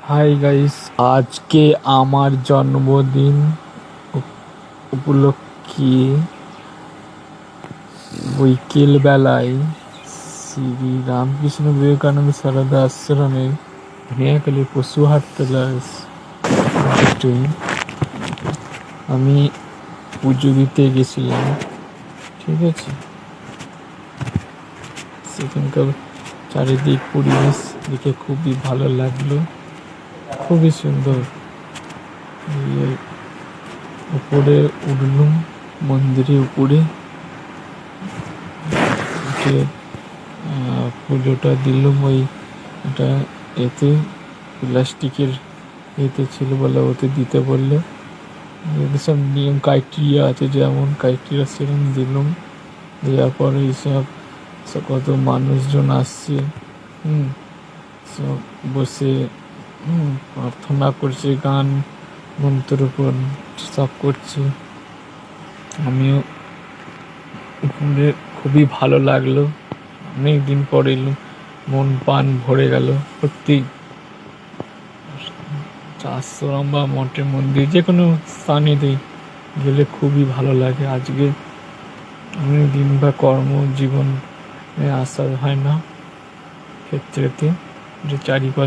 Hi guys, আজকে আমার জন্মদিন উপলক্ষে বিকেল বেলায় শ্রী রামকৃষ্ণ বিবেকানন্দ সারদা আশ্রমে ধনিয়াখালী পশু হাটতলার আমি পুজো দিতে গেছিলাম। ঠিক আছে, সেখানকার চারিদিক পরিবেশ দেখে খুবই ভালো লাগলো, খুবই সুন্দর। উপরে উঠলুম, মন্দিরের উপরে উঠে পুজোটা দিলুম। ওই এটা এতে প্লাস্টিকের এতে ছিল বলে ওতে দিতে বললো। সব নিয়ম ক্রাইটেরিয়া আছে, যেমন ক্রাইটেরিয়া সেরকম দিলুম। দেওয়ার পরে এইসব কত মানুষজন আসছে, সব বসে প্রার্থনা করছে, গান মন্ত্র উপর সব করছে। আমিও ঘুরে খুবই ভালো লাগলো। অনেক দিন পরে এলো, মন প্রাণ ভরে গেল সত্যি। আশ্রম বা মঠের মন্দির যে কোনো স্থানে গেলে খুবই ভালো লাগে। আজকে অনেক দিন বা কর্মজীবনে আসা হয় না ক্ষেত্রেতে, যে চারিপাশে